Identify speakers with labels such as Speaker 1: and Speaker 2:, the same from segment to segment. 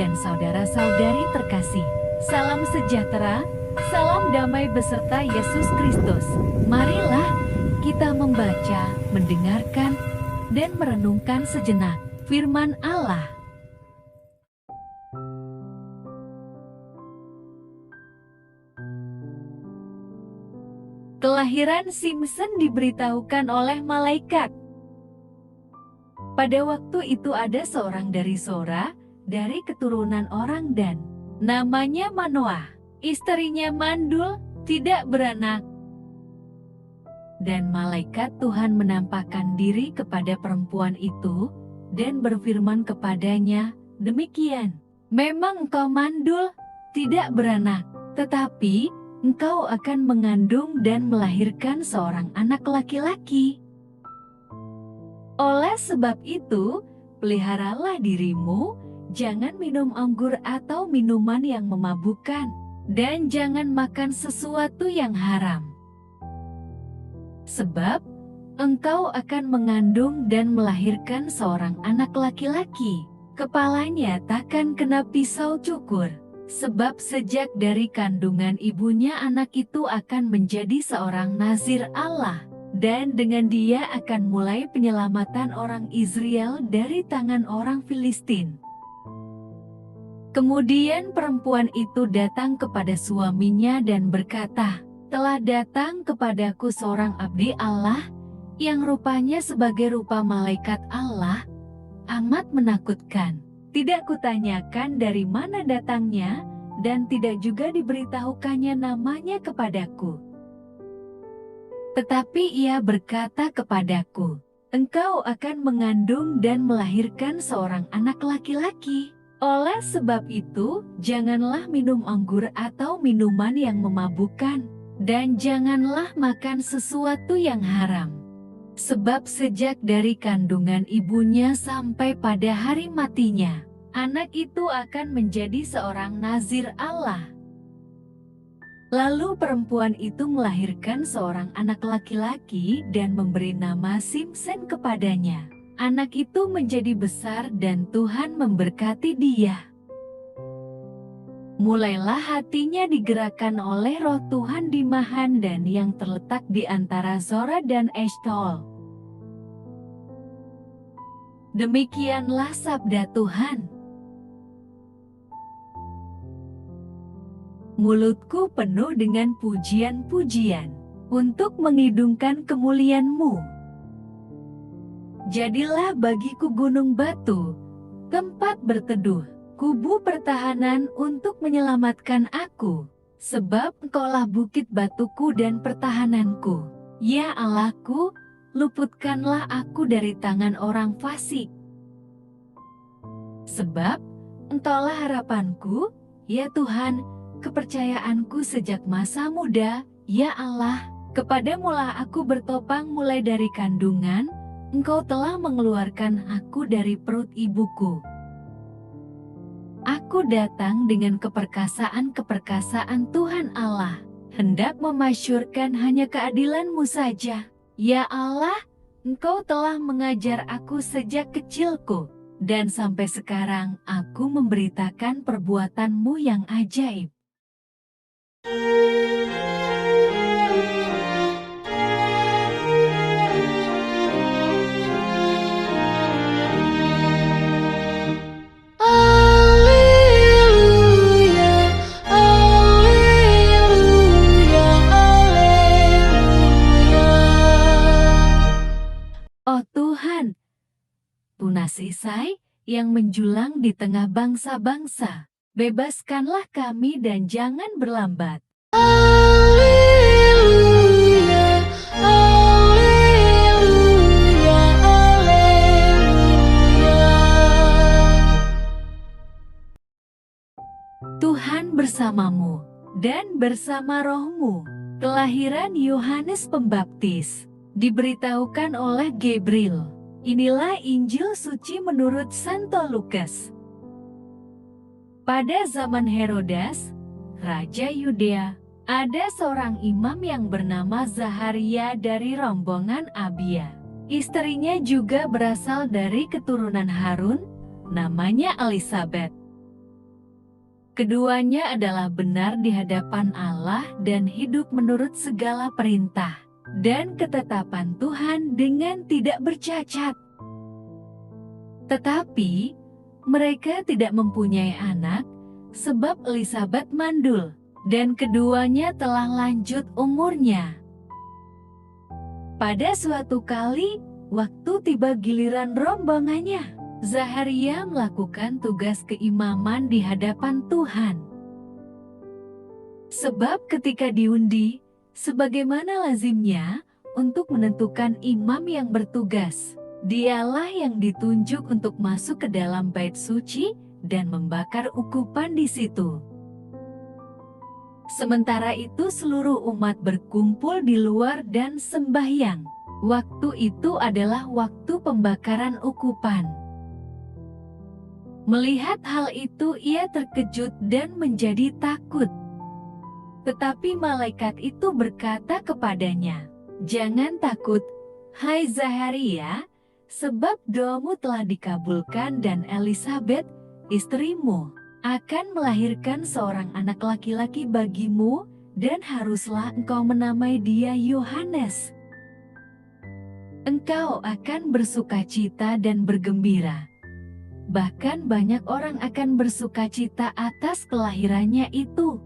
Speaker 1: dan saudara-saudari terkasih, salam sejahtera, salam damai beserta Yesus Kristus. Marilah kita membaca, mendengarkan, dan merenungkan sejenak firman Allah. Kelahiran Simson diberitahukan oleh malaikat. Pada waktu itu ada seorang dari Sora, dari keturunan orang Dan, namanya Manoah. Istrinya mandul, tidak beranak. Dan malaikat Tuhan menampakkan diri kepada perempuan itu, dan berfirman kepadanya, demikian, memang engkau mandul, tidak beranak, tetapi engkau akan mengandung dan melahirkan seorang anak laki-laki. Oleh sebab itu, peliharalah dirimu, jangan minum anggur atau minuman yang memabukkan, dan jangan makan sesuatu yang haram. Sebab, engkau akan mengandung dan melahirkan seorang anak laki-laki. Kepalanya takkan kena pisau cukur, sebab sejak dari kandungan ibunya anak itu akan menjadi seorang nazir Allah. Dan dengan dia akan mulai penyelamatan orang Israel dari tangan orang Filistin. Kemudian perempuan itu datang kepada suaminya dan berkata, telah datang kepadaku seorang abdi Allah, yang rupanya sebagai rupa malaikat Allah, amat menakutkan. Tidak kutanyakan dari mana datangnya, dan tidak juga diberitahukannya namanya kepadaku. Tetapi ia berkata kepadaku, engkau akan mengandung dan melahirkan seorang anak laki-laki. Oleh sebab itu, janganlah minum anggur atau minuman yang memabukkan, dan janganlah makan sesuatu yang haram. Sebab sejak dari kandungan ibunya sampai pada hari matinya, anak itu akan menjadi seorang nazir Allah. Lalu perempuan itu melahirkan seorang anak laki-laki dan memberi nama Simson kepadanya. Anak itu menjadi besar dan Tuhan memberkati dia. Mulailah hatinya digerakkan oleh roh Tuhan di Mahandan yang terletak di antara Zora dan Eshtaol. Demikianlah sabda Tuhan. Mulutku penuh dengan pujian-pujian, untuk mengidungkan kemuliaan-Mu. Jadilah bagiku gunung batu, tempat berteduh, kubu pertahanan untuk menyelamatkan aku, sebab Engkaulah bukit batuku dan pertahananku. Ya Allahku, luputkanlah aku dari tangan orang fasik. Sebab Engkaulah harapanku, ya Tuhan, kepercayaanku sejak masa muda, ya Allah, kepadamulah aku bertopang mulai dari kandungan, Engkau telah mengeluarkan aku dari perut ibuku. Aku datang dengan keperkasaan-keperkasaan Tuhan Allah, hendak memasyurkan hanya keadilan-Mu saja. Ya Allah, Engkau telah mengajar aku sejak kecilku, dan sampai sekarang aku memberitakan perbuatan-Mu yang ajaib. Oh Tuhan, tunas Isai yang menjulang di tengah bangsa-bangsa, bebaskanlah kami dan jangan berlambat. Alleluia, alleluia, alleluia. Tuhan bersamamu, dan bersama rohmu. Kelahiran Yohanes Pembaptis diberitahukan oleh Gabriel. Inilah Injil suci menurut Santo Lukas. Pada zaman Herodas, Raja Yudea, ada seorang imam yang bernama Zaharia dari rombongan Abia. Istrinya juga berasal dari keturunan Harun, namanya Elisabet. Keduanya adalah benar di hadapan Allah dan hidup menurut segala perintah dan ketetapan Tuhan dengan tidak bercacat. Tetapi, mereka tidak mempunyai anak, sebab Elisabet mandul, dan keduanya telah lanjut umurnya. Pada suatu kali, waktu tiba giliran rombongannya, Zaharia melakukan tugas keimaman di hadapan Tuhan. Sebab ketika diundi, sebagaimana lazimnya untuk menentukan imam yang bertugas, dialah yang ditunjuk untuk masuk ke dalam bait suci dan membakar ukupan di situ. Sementara itu seluruh umat berkumpul di luar dan sembahyang. Waktu itu adalah waktu pembakaran ukupan. Melihat hal itu ia terkejut dan menjadi takut. Tetapi malaikat itu berkata kepadanya, "Jangan takut, hai Zaharia, sebab doamu telah dikabulkan dan Elisabet, istrimu, akan melahirkan seorang anak laki-laki bagimu dan haruslah engkau menamai dia Yohanes. Engkau akan bersukacita dan bergembira. Bahkan banyak orang akan bersukacita atas kelahirannya itu.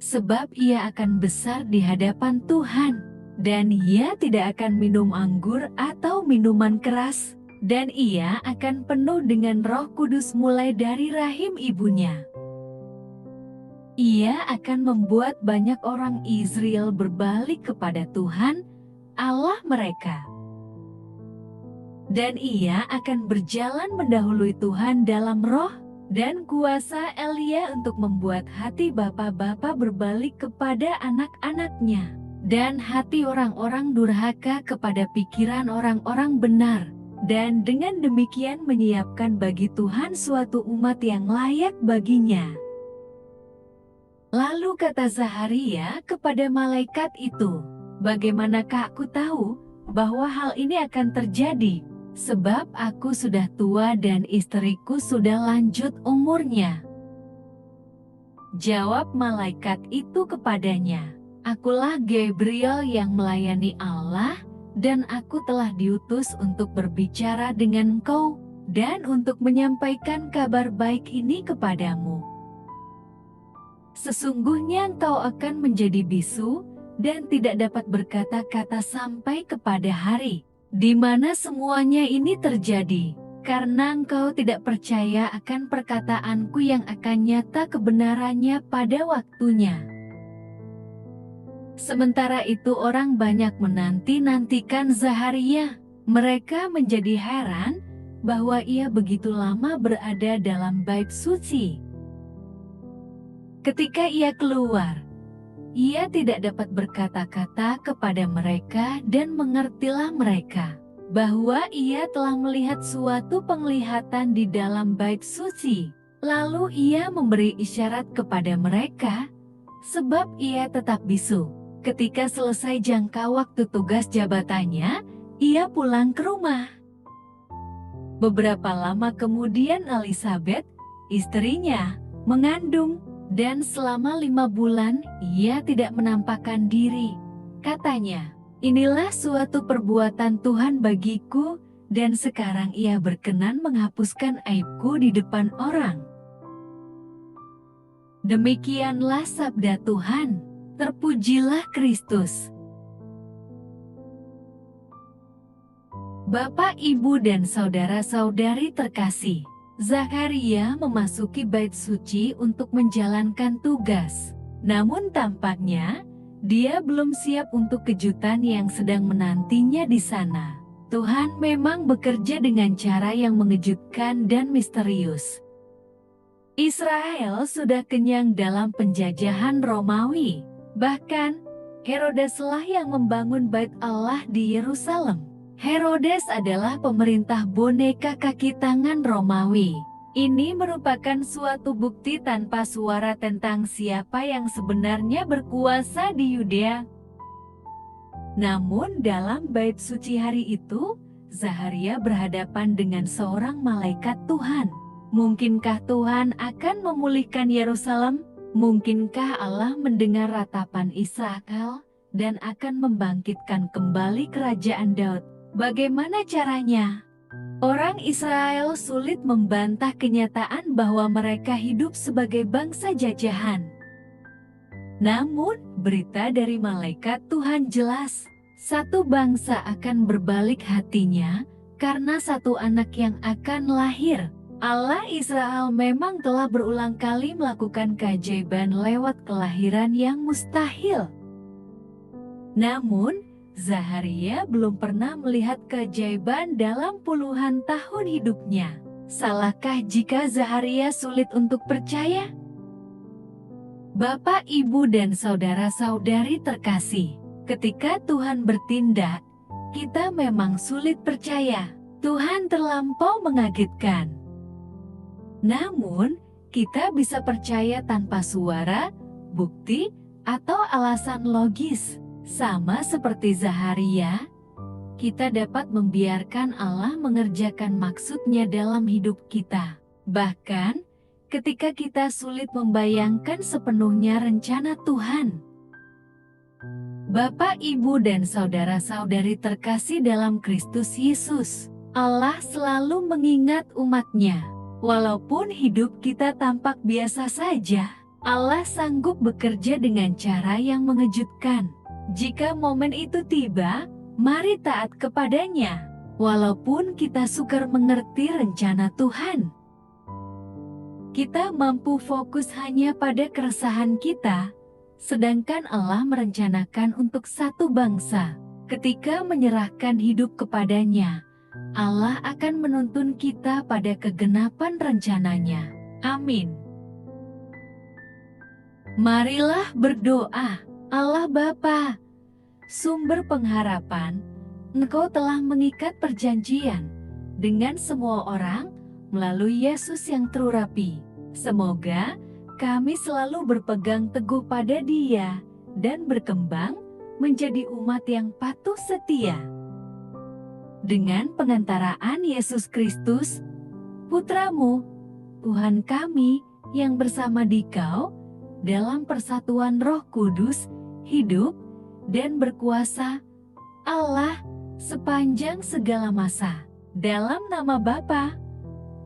Speaker 1: Sebab ia akan besar di hadapan Tuhan, dan ia tidak akan minum anggur atau minuman keras, dan ia akan penuh dengan Roh Kudus mulai dari rahim ibunya. Ia akan membuat banyak orang Israel berbalik kepada Tuhan, Allah mereka. Dan ia akan berjalan mendahului Tuhan dalam roh dan kuasa Elia untuk membuat hati bapa-bapa berbalik kepada anak-anaknya, dan hati orang-orang durhaka kepada pikiran orang-orang benar, dan dengan demikian menyiapkan bagi Tuhan suatu umat yang layak baginya." Lalu kata Zaharia kepada malaikat itu, "Bagaimanakah aku tahu bahwa hal ini akan terjadi? Sebab aku sudah tua dan istriku sudah lanjut umurnya." Jawab malaikat itu kepadanya, "Akulah Gabriel yang melayani Allah, dan aku telah diutus untuk berbicara dengan engkau, dan untuk menyampaikan kabar baik ini kepadamu. Sesungguhnya engkau akan menjadi bisu, dan tidak dapat berkata-kata sampai kepada hari di mana semuanya ini terjadi, karena engkau tidak percaya akan perkataanku yang akan nyata kebenarannya pada waktunya." Sementara itu orang banyak menanti-nantikan Zaharia. Mereka menjadi heran bahwa ia begitu lama berada dalam bait suci. Ketika ia keluar, ia tidak dapat berkata-kata kepada mereka, dan mengertilah mereka bahwa ia telah melihat suatu penglihatan di dalam bait suci. Lalu ia memberi isyarat kepada mereka, sebab ia tetap bisu. Ketika selesai jangka waktu tugas jabatannya, ia pulang ke rumah. Beberapa lama kemudian Elisabet, istrinya, mengandung. Dan selama 5 bulan ia tidak menampakkan diri. Katanya, "Inilah suatu perbuatan Tuhan bagiku, dan sekarang ia berkenan menghapuskan aibku di depan orang." Demikianlah sabda Tuhan. Terpujilah Kristus. Bapak, Ibu, dan saudara-saudari terkasih, Zaharia memasuki bait suci untuk menjalankan tugas. Namun tampaknya, dia belum siap untuk kejutan yang sedang menantinya di sana. Tuhan memang bekerja dengan cara yang mengejutkan dan misterius. Israel sudah kenyang dalam penjajahan Romawi. Bahkan, Herodeslah yang membangun bait Allah di Yerusalem. Herodes adalah pemerintah boneka kaki tangan Romawi. Ini merupakan suatu bukti tanpa suara tentang siapa yang sebenarnya berkuasa di Yudea. Namun dalam bait suci hari itu, Zaharia berhadapan dengan seorang malaikat Tuhan. Mungkinkah Tuhan akan memulihkan Yerusalem? Mungkinkah Allah mendengar ratapan Israel dan akan membangkitkan kembali kerajaan Daud? Bagaimana caranya? Orang Israel sulit membantah kenyataan bahwa mereka hidup sebagai bangsa jajahan. Namun, berita dari malaikat Tuhan jelas, satu bangsa akan berbalik hatinya karena satu anak yang akan lahir. Allah Israel memang telah berulang kali melakukan keajaiban lewat kelahiran yang mustahil. Namun, Zaharia belum pernah melihat keajaiban dalam puluhan tahun hidupnya. Salahkah jika Zaharia sulit untuk percaya? Bapak, Ibu, dan saudara-saudari terkasih, ketika Tuhan bertindak, kita memang sulit percaya. Tuhan terlampau mengagetkan. Namun, kita bisa percaya tanpa suara, bukti, atau alasan logis. Sama seperti Zaharia, kita dapat membiarkan Allah mengerjakan maksudnya dalam hidup kita. Bahkan, ketika kita sulit membayangkan sepenuhnya rencana Tuhan. Bapak, Ibu, dan saudara-saudari terkasih dalam Kristus Yesus, Allah selalu mengingat umat-Nya. Walaupun hidup kita tampak biasa saja, Allah sanggup bekerja dengan cara yang mengejutkan. Jika momen itu tiba, mari taat kepadanya. Walaupun kita sukar mengerti rencana Tuhan, kita mampu fokus hanya pada keresahan kita, sedangkan Allah merencanakan untuk satu bangsa. Ketika menyerahkan hidup kepadanya, Allah akan menuntun kita pada kegenapan rencananya. Amin. Marilah berdoa. Allah Bapa, sumber pengharapan, Engkau telah mengikat perjanjian dengan semua orang melalui Yesus yang terurapi. Semoga kami selalu berpegang teguh pada Dia dan berkembang menjadi umat yang patuh setia. Dengan pengantaraan Yesus Kristus, Putra-Mu, Tuhan kami yang bersama Dikau, dalam persatuan Roh Kudus, hidup dan berkuasa, Allah, sepanjang segala masa. Dalam nama Bapa,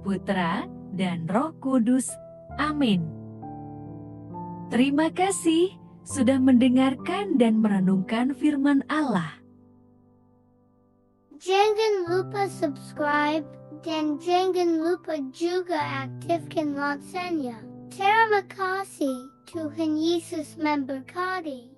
Speaker 1: Putra, dan Roh Kudus. Amin. Terima kasih sudah mendengarkan dan merenungkan firman Allah.
Speaker 2: Jangan lupa subscribe dan jangan lupa juga aktifkan loncengnya. Terima kasih, Tuhan Yesus memberkati.